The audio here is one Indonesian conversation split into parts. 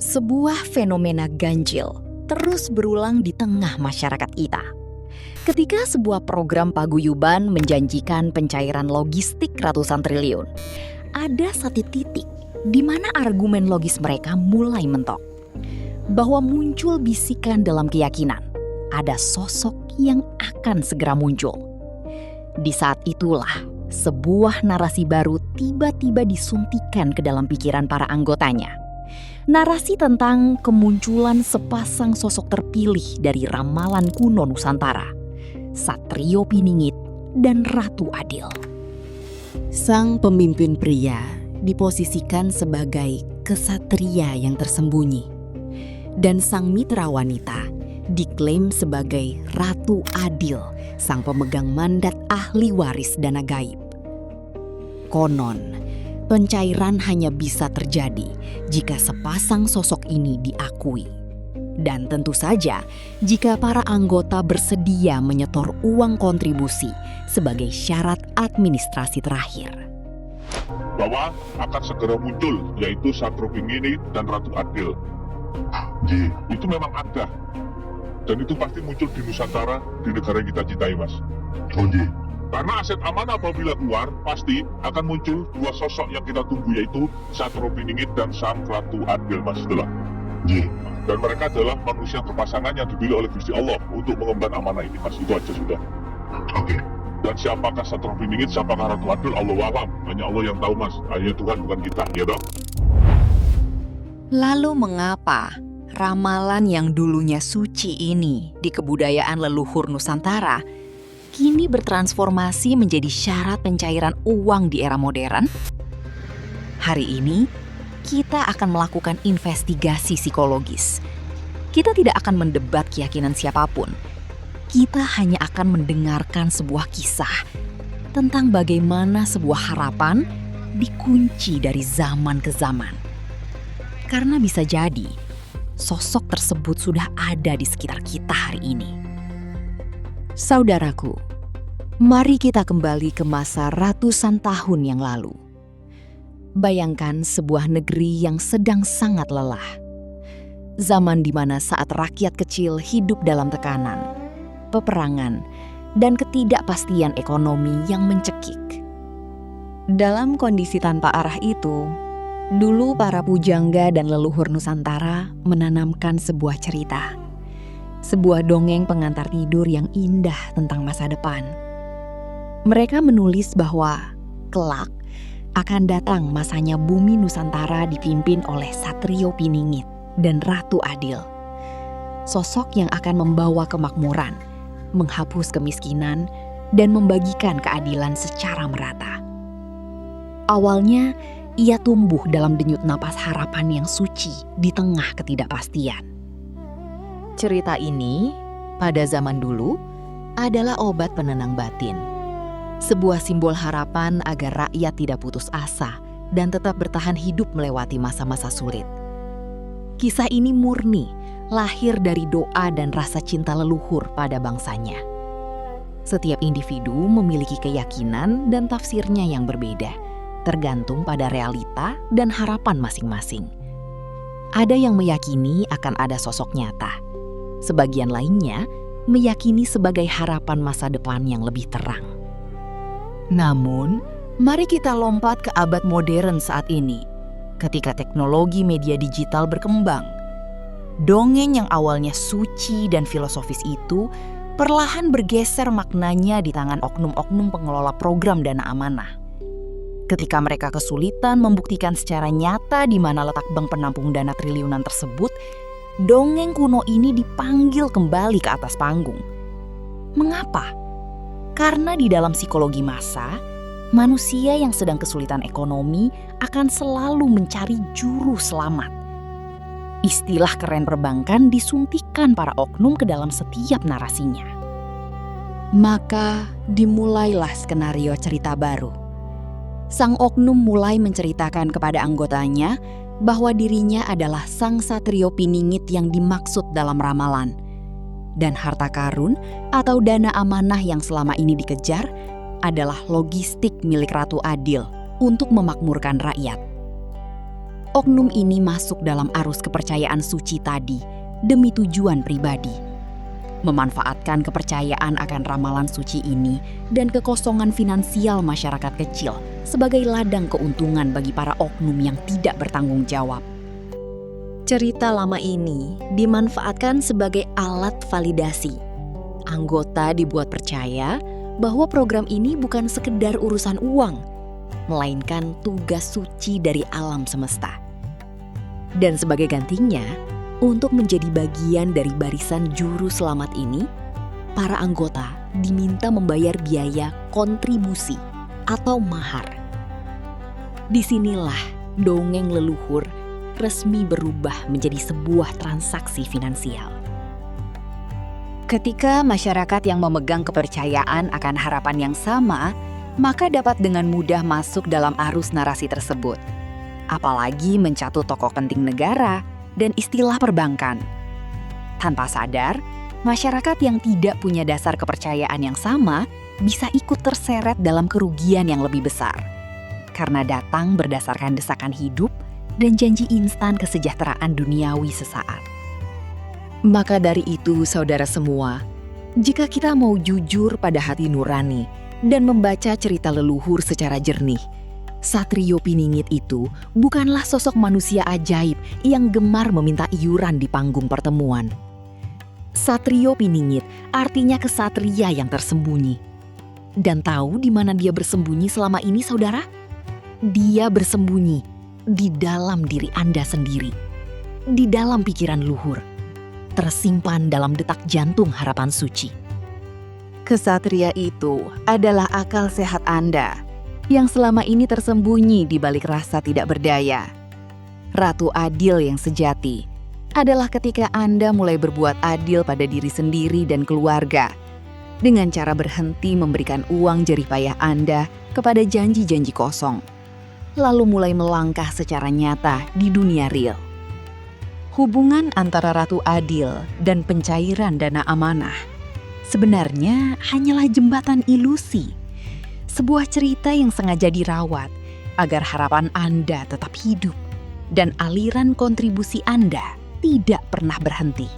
Sebuah fenomena ganjil terus berulang di tengah masyarakat kita. Ketika sebuah program paguyuban menjanjikan pencairan logistik ratusan triliun, ada satu titik di mana argumen logis mereka mulai mentok. Bahwa muncul bisikan dalam keyakinan, ada sosok yang akan segera muncul. Di saat itulah, sebuah narasi baru tiba-tiba disuntikan ke dalam pikiran para anggotanya. Narasi tentang kemunculan sepasang sosok terpilih dari ramalan kuno Nusantara, Satrio Piningit dan Ratu Adil. Sang pemimpin pria diposisikan sebagai kesatria yang tersembunyi, dan sang mitra wanita diklaim sebagai Ratu Adil, sang pemegang mandat ahli waris dana gaib. Konon, pencairan hanya bisa terjadi jika sepasang sosok ini diakui. Dan tentu saja jika para anggota bersedia menyetor uang kontribusi sebagai syarat administrasi terakhir. Bahwa akan segera muncul, yaitu Satrio Piningit dan Ratu Adil. Itu memang ada. Dan itu pasti muncul di Nusantara, di negara yang kita cintai, Mas. Karena aset amanah apabila keluar, pasti akan muncul dua sosok yang kita tunggu, yaitu Satrio Piningit dan sang Ratu Adil, Mas. Itulah. Dan mereka adalah manusia berpasangan yang dipilih oleh Gusti Allah untuk mengemban amanah ini, Mas. Itu aja sudah. Dan siapakah Satrio Piningit, siapakah Ratu Adil, Allah alam. Hanya Allah yang tahu, Mas. Hanya Tuhan, bukan kita, ya toh? Lalu mengapa ramalan yang dulunya suci ini di kebudayaan leluhur Nusantara kini bertransformasi menjadi syarat pencairan uang di era modern? Hari ini, kita akan melakukan investigasi psikologis. Kita tidak akan mendebat keyakinan siapapun. Kita hanya akan mendengarkan sebuah kisah tentang bagaimana sebuah harapan dikunci dari zaman ke zaman. Karena bisa jadi, sosok tersebut sudah ada di sekitar kita hari ini. Saudaraku, mari kita kembali ke masa ratusan tahun yang lalu. Bayangkan sebuah negeri yang sedang sangat lelah. Zaman di mana saat rakyat kecil hidup dalam tekanan, peperangan, dan ketidakpastian ekonomi yang mencekik. Dalam kondisi tanpa arah itu, dulu para pujangga dan leluhur Nusantara menanamkan sebuah cerita. Sebuah dongeng pengantar tidur yang indah tentang masa depan. Mereka menulis bahwa kelak akan datang masanya bumi Nusantara dipimpin oleh Satrio Piningit dan Ratu Adil. Sosok yang akan membawa kemakmuran, menghapus kemiskinan, dan membagikan keadilan secara merata. Awalnya, ia tumbuh dalam denyut napas harapan yang suci di tengah ketidakpastian. Cerita ini, pada zaman dulu, adalah obat penenang batin. Sebuah simbol harapan agar rakyat tidak putus asa dan tetap bertahan hidup melewati masa-masa sulit. Kisah ini murni, lahir dari doa dan rasa cinta leluhur pada bangsanya. Setiap individu memiliki keyakinan dan tafsirnya yang berbeda, tergantung pada realita dan harapan masing-masing. Ada yang meyakini akan ada sosok nyata. Sebagian lainnya meyakini sebagai harapan masa depan yang lebih terang. Namun, mari kita lompat ke abad modern saat ini, ketika teknologi media digital berkembang. Dongeng yang awalnya suci dan filosofis itu perlahan bergeser maknanya di tangan oknum-oknum pengelola program dana amanah. Ketika mereka kesulitan membuktikan secara nyata di mana letak bank penampung dana triliunan tersebut, dongeng kuno ini dipanggil kembali ke atas panggung. Mengapa? Karena di dalam psikologi massa, manusia yang sedang kesulitan ekonomi akan selalu mencari juru selamat. Istilah keren perbankan disuntikan para oknum ke dalam setiap narasinya. Maka dimulailah skenario cerita baru. Sang oknum mulai menceritakan kepada anggotanya bahwa dirinya adalah sang Satrio Piningit yang dimaksud dalam ramalan. Dan harta karun atau dana amanah yang selama ini dikejar adalah logistik milik Ratu Adil untuk memakmurkan rakyat. Oknum ini masuk dalam arus kepercayaan suci tadi demi tujuan pribadi. Memanfaatkan kepercayaan akan ramalan suci ini dan kekosongan finansial masyarakat kecil sebagai ladang keuntungan bagi para oknum yang tidak bertanggung jawab. Cerita lama ini dimanfaatkan sebagai alat validasi. Anggota dibuat percaya bahwa program ini bukan sekedar urusan uang, melainkan tugas suci dari alam semesta. Dan sebagai gantinya, untuk menjadi bagian dari barisan juru selamat ini, para anggota diminta membayar biaya kontribusi atau mahar. Disinilah dongeng leluhur resmi berubah menjadi sebuah transaksi finansial. Ketika masyarakat yang memegang kepercayaan akan harapan yang sama, maka dapat dengan mudah masuk dalam arus narasi tersebut. Apalagi mencatut tokoh penting negara dan istilah perbankan. Tanpa sadar, masyarakat yang tidak punya dasar kepercayaan yang sama bisa ikut terseret dalam kerugian yang lebih besar. Karena datang berdasarkan desakan hidup dan janji instan kesejahteraan duniawi sesaat. Maka dari itu, saudara semua, jika kita mau jujur pada hati nurani dan membaca cerita leluhur secara jernih, Satrio Piningit itu bukanlah sosok manusia ajaib yang gemar meminta iuran di panggung pertemuan. Satrio Piningit artinya kesatria yang tersembunyi. Dan tahu di mana dia bersembunyi selama ini, saudara? Dia bersembunyi di dalam diri Anda sendiri, di dalam pikiran luhur, tersimpan dalam detak jantung harapan suci. Kesatria itu adalah akal sehat Anda yang selama ini tersembunyi di balik rasa tidak berdaya. Ratu adil yang sejati adalah ketika Anda mulai berbuat adil pada diri sendiri dan keluarga, dengan cara berhenti memberikan uang jerih payah Anda kepada janji-janji kosong, lalu mulai melangkah secara nyata di dunia real. Hubungan antara Ratu Adil dan pencairan dana amanah sebenarnya hanyalah jembatan ilusi, sebuah cerita yang sengaja dirawat agar harapan Anda tetap hidup dan aliran kontribusi Anda tidak pernah berhenti.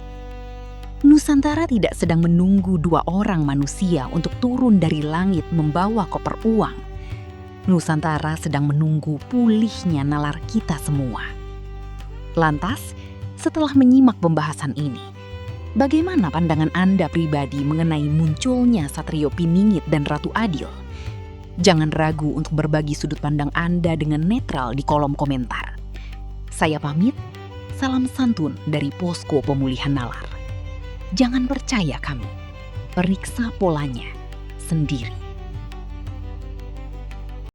Nusantara tidak sedang menunggu dua orang manusia untuk turun dari langit membawa koper uang. Nusantara sedang menunggu pulihnya nalar kita semua. Lantas, setelah menyimak pembahasan ini, bagaimana pandangan Anda pribadi mengenai munculnya Satrio Piningit dan Ratu Adil? Jangan ragu untuk berbagi sudut pandang Anda dengan netral di kolom komentar. Saya pamit, salam santun dari Posko Pemulihan Nalar. Jangan percaya kami, periksa polanya sendiri.